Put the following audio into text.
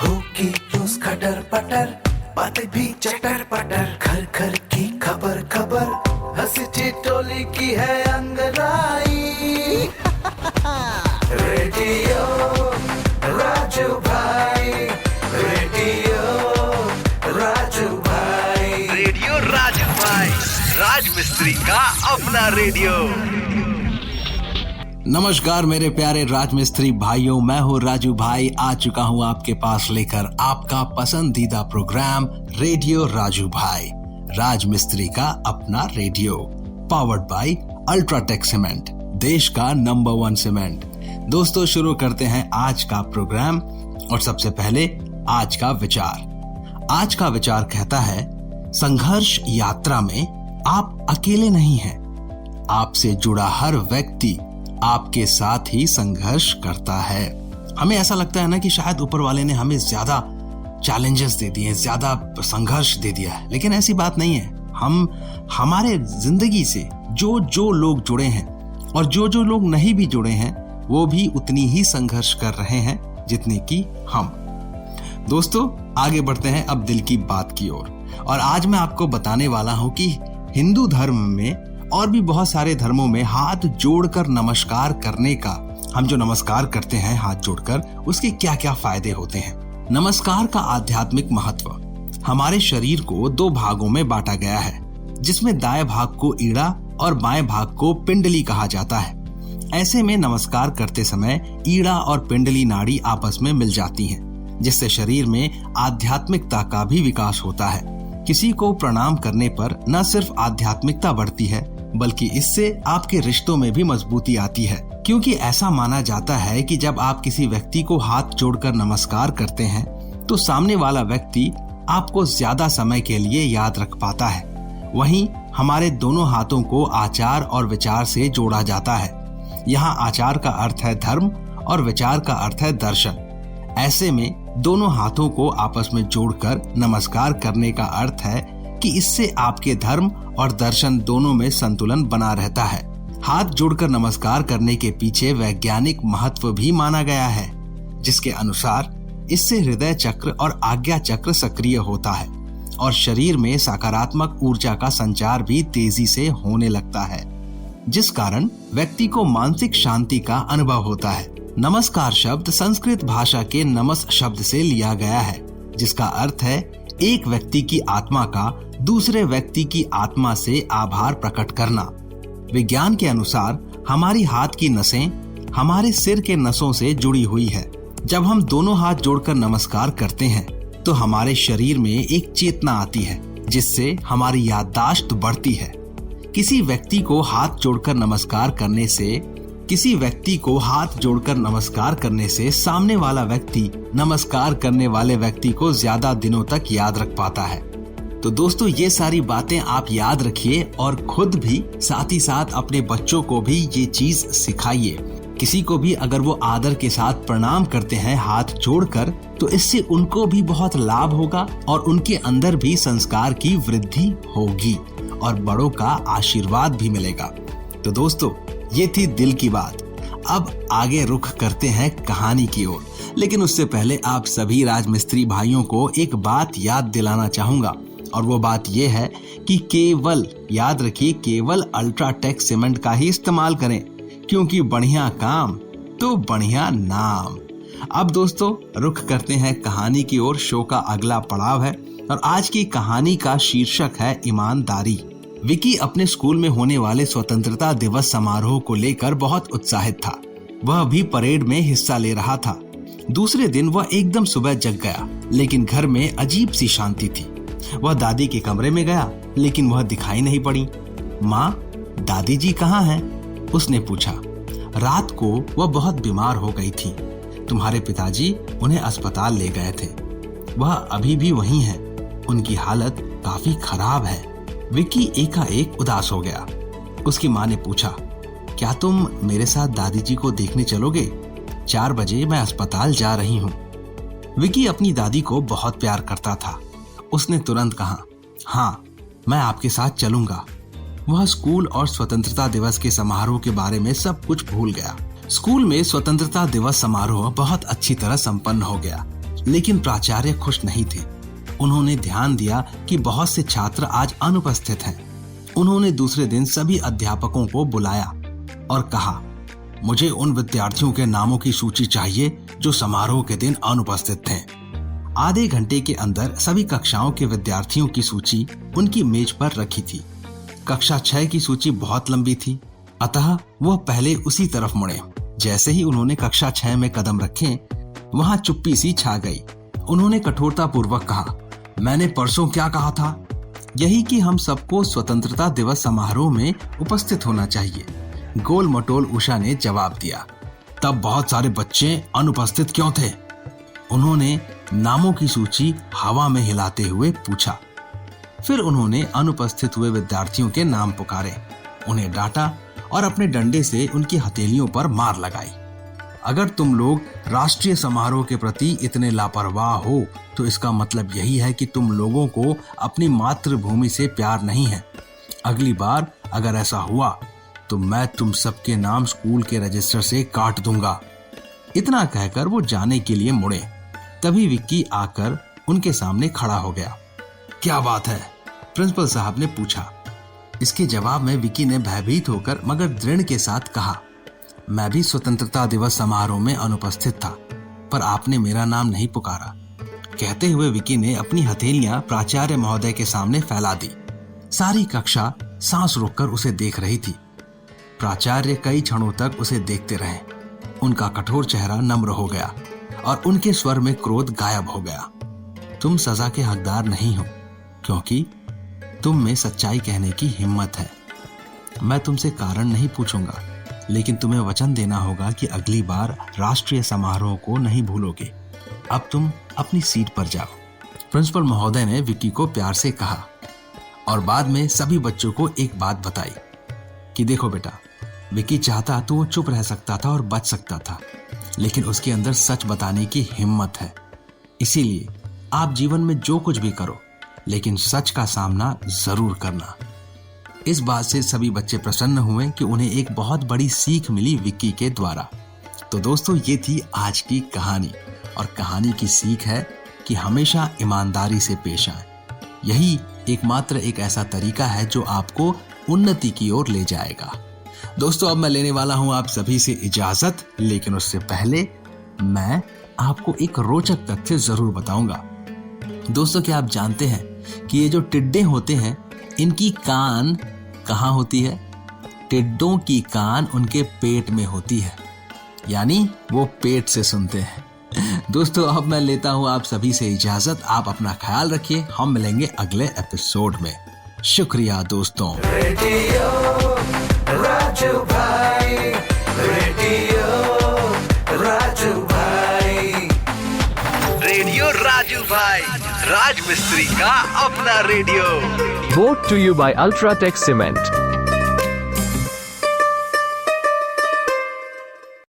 होगी रोज खटर पटर, बातें भी चटर पटर, घर घर की खबर खबर, हंसी ठिठोली की है अंगड़ाई। रेडियो राजू भाई, रेडियो राजू भाई, रेडियो राजू भाई, राज मिस्त्री का अपना रेडियो। नमस्कार मेरे प्यारे राजमिस्त्री भाइयों, मैं हूँ राजू भाई। आ चुका हूँ आपके पास लेकर आपका पसंदीदा प्रोग्राम रेडियो राजू भाई, राजमिस्त्री का अपना radio, powered by UltraTech cement, देश का नंबर 1 सीमेंट। दोस्तों, शुरू करते हैं आज का प्रोग्राम। और सबसे पहले आज का विचार। आज का विचार कहता है, संघर्ष यात्रा में आप अकेले नहीं हैं। आपसे जुड़ा हर व्यक्ति आपके साथ ही संघर्ष करता है। हमें ऐसा लगता है ना कि शायद ऊपर वाले ने हमें ज्यादा चैलेंजेस दे दिए, ज्यादा संघर्ष दे दिया है, लेकिन ऐसी बात नहीं है। हम हमारे जिंदगी से जो लोग जुड़े हैं और जो लोग नहीं भी जुड़े हैं, वो भी उतनी ही संघर्ष कर रहे हैं जितनी कि हम। दोस्तों, आगे बढ़ते हैं अब दिल की बात की ओर। और आज मैं आपको बताने वाला हूं कि हिंदू धर्म में और भी बहुत सारे धर्मों में हाथ जोड़कर नमस्कार करने का, हम जो नमस्कार करते हैं हाथ जोड़कर, उसके क्या क्या फायदे होते हैं। नमस्कार का आध्यात्मिक महत्व। हमारे शरीर को 2 भागों में बांटा गया है, जिसमें दाएं भाग को ईड़ा और बाएं भाग को पिंडली कहा जाता है। ऐसे में नमस्कार करते समय ईड़ा और पिंडली नाड़ी आपस में मिल जाती हैं, जिससे शरीर में आध्यात्मिकता का भी विकास होता है। किसी को प्रणाम करने पर न सिर्फ आध्यात्मिकता बढ़ती है, बल्कि इससे आपके रिश्तों में भी मजबूती आती है, क्योंकि ऐसा माना जाता है कि जब आप किसी व्यक्ति को हाथ जोड़कर नमस्कार करते हैं तो सामने वाला व्यक्ति आपको ज्यादा समय के लिए याद रख पाता है। वहीं हमारे दोनों हाथों को आचार और विचार से जोड़ा जाता है। यहाँ आचार का अर्थ है धर्म और विचार का अर्थ है दर्शन। ऐसे में दोनों हाथों को आपस में जोड़कर नमस्कार करने का अर्थ है कि इससे आपके धर्म और दर्शन दोनों में संतुलन बना रहता है। हाथ जोड़कर नमस्कार करने के पीछे वैज्ञानिक महत्व भी माना गया है, जिसके अनुसार इससे हृदय चक्र और आज्ञा चक्र सक्रिय होता है और शरीर में सकारात्मक ऊर्जा का संचार भी तेजी से होने लगता है, जिस कारण व्यक्ति को मानसिक शांति का अनुभव होता है। नमस्कार शब्द संस्कृत भाषा के नमस शब्द से लिया गया है, जिसका अर्थ है एक व्यक्ति की आत्मा का दूसरे व्यक्ति की आत्मा से आभार प्रकट करना। विज्ञान के अनुसार हमारी हाथ की नसें हमारे सिर के नसों से जुड़ी हुई है। जब हम दोनों हाथ जोड़कर नमस्कार करते हैं तो हमारे शरीर में एक चेतना आती है, जिससे हमारी याददाश्त बढ़ती है। किसी व्यक्ति को हाथ जोड़कर नमस्कार करने से सामने वाला व्यक्ति नमस्कार करने वाले व्यक्ति को ज्यादा दिनों तक याद रख पाता है। तो दोस्तों, ये सारी बातें आप याद रखिए और खुद भी साथ ही साथ अपने बच्चों को भी ये चीज सिखाइए। किसी को भी अगर वो आदर के साथ प्रणाम करते हैं हाथ जोड़कर, तो इससे उनको भी बहुत लाभ होगा और उनके अंदर भी संस्कार की वृद्धि होगी और बड़ों का आशीर्वाद भी मिलेगा। तो दोस्तों, ये थी दिल की बात। अब आगे रुख करते हैं कहानी की ओर, लेकिन उससे पहले आप सभी राजमिस्त्री भाइयों को एक बात याद दिलाना चाहूंगा, और वो बात ये है कि केवल याद रखिए, केवल अल्ट्राटेक सीमेंट का ही इस्तेमाल करें, क्योंकि बढ़िया काम तो बढ़िया नाम। अब दोस्तों, रुख करते हैं कहानी की ओर। शो का अगला पड़ाव है और आज की कहानी का शीर्षक है ईमानदारी। विकी अपने स्कूल में होने वाले स्वतंत्रता दिवस समारोह को लेकर बहुत उत्साहित था। वह भी परेड में हिस्सा ले रहा था। दूसरे दिन वह एकदम सुबह जग गया, लेकिन घर में अजीब सी शांति थी। वह दादी के कमरे में गया, लेकिन वह दिखाई नहीं पड़ी। माँ, दादी जी कहाँ हैं? उसने पूछा। रात को वह बहुत बीमार हो गई थी। तुम्हारे पिताजी उन्हें अस्पताल ले गए थे। वह अभी भी वहीं हैं। उनकी हालत काफी खराब है। विकी एकाएक उदास हो गया। उसकी माँ ने पूछा, क्या तुम मेरे साथ दादी जी को देखने चलोगे? 4 बजे मैं अस्पताल जा रही हूँ। विकी अपनी दादी को बहुत प्यार करता था। उसने तुरंत कहा, हाँ, मैं आपके साथ चलूंगा। वह स्कूल और स्वतंत्रता दिवस के समारोह के बारे में सब कुछ भूल गया। स्कूल में स्वतंत्रता दिवस समारोह बहुत अच्छी तरह संपन्न हो गया। लेकिन प्राचार्य खुश नहीं थे। उन्होंने ध्यान दिया कि बहुत से छात्र आज अनुपस्थित हैं। उन्होंने दूसरे दिन सभी अध्यापकों को बुलाया और कहा, मुझे उन विद्यार्थियों के नामों की सूची चाहिए जो समारोह के दिन अनुपस्थित थे। आधे घंटे के अंदर सभी कक्षाओं के विद्यार्थियों की सूची उनकी मेज पर रखी थी। कक्षा 6 की सूची बहुत लंबी थी, अतः वह पहले उसी तरफ मुड़े। जैसे ही उन्होंने कक्षा 6 में कदम रखे, वहां चुप्पी सी छा गई। उन्होंने कठोरता पूर्वक कहा, मैंने परसों क्या कहा था? यही कि हम सबको स्वतंत्रता दिवस समारोह में उपस्थित होना चाहिए। गोल मटोल उषा ने जवाब दिया। तब बहुत सारे बच्चे अनुपस्थित क्यों थे? उन्होंने नामों की सूची हवा में हिलाते हुए पूछा। फिर उन्होंने अनुपस्थित हुए विद्यार्थियों के नाम पुकारे, उन्हें डांटा और अपने डंडे से उनकी हथेलियों पर मार लगाई। अगर तुम लोग राष्ट्रीय समारोह के प्रति इतने लापरवाह हो तो इसका मतलब यही है कि तुम लोगों को अपनी मातृभूमि से प्यार नहीं है। अगली बार अगर ऐसा हुआ तो मैं तुम सबके नाम स्कूल के रजिस्टर से काट दूंगा। इतना कहकर वो जाने के लिए मुड़े। तभी विक्की आकर उनके सामने खड़ा हो गया। क्या बात है? प्रिंसिपल साहब ने पूछा। इसके जवाब में विक्की ने भयभीत होकर मगर दृढ़ के साथ कहा, मैं भी स्वतंत्रता दिवस समारोह में अनुपस्थित था, पर आपने मेरा नाम नहीं पुकारा। कहते हुए विक्की ने अपनी हथेलियां प्राचार्य महोदय के सामने फैला दी। सारी कक्षा सांस रोककर उसे देख रही थी। प्राचार्य कई क्षणों तक उसे देखते रहे। उनका कठोर चेहरा नम्र हो गया और उनके स्वर में क्रोध गायब हो गया। तुम सजा के हकदार नहीं हो, क्योंकि तुम में सच्चाई कहने की हिम्मत है। मैं तुमसे कारण नहीं पूछूंगा, लेकिन तुम्हें वचन देना होगा कि अगली बार राष्ट्रीय समारोह को नहीं भूलोगे। अब तुम अपनी सीट पर जाओ। प्रिंसिपल महोदय ने विक्की को प्यार से कहा और बाद में सभी बच्चों को एक बात बताई कि देखो बेटा, विक्की चाहता तो वो चुप रह सकता था और बच सकता था, लेकिन उसके अंदर सच बताने की हिम्मत है। इसीलिए आप जीवन में जो कुछ भी करो, लेकिन सच का सामना जरूर करना। इस बात से सभी बच्चे प्रसन्न हुए कि उन्हें एक बहुत बड़ी सीख मिली विक्की के द्वारा। तो दोस्तों, ये थी आज की कहानी और कहानी की सीख है कि हमेशा ईमानदारी से पेश आए। यही एकमात्र एक ऐसा तरीका है जो आपको उन्नति की ओर ले जाएगा। दोस्तों, अब मैं लेने वाला हूं आप सभी से इजाजत, लेकिन उससे पहले मैं आपको एक रोचक तथ्य जरूर बताऊंगा। दोस्तों, क्या आप जानते हैं कि ये जो टिड्डे होते हैं, इनकी कान कहाँ होती है? टिड्डों की कान उनके पेट में होती है, यानी वो पेट से सुनते हैं। दोस्तों, अब मैं लेता हूं आप सभी से इजाजत। आप अपना ख्याल रखिए। हम मिलेंगे अगले एपिसोड में। शुक्रिया दोस्तों। रेडियो राजू भाई, रेडियो राजू भाई, रेडियो राजू भाई, राज मिस्त्री का अपना radio. Brought to you by Ultratech Cement.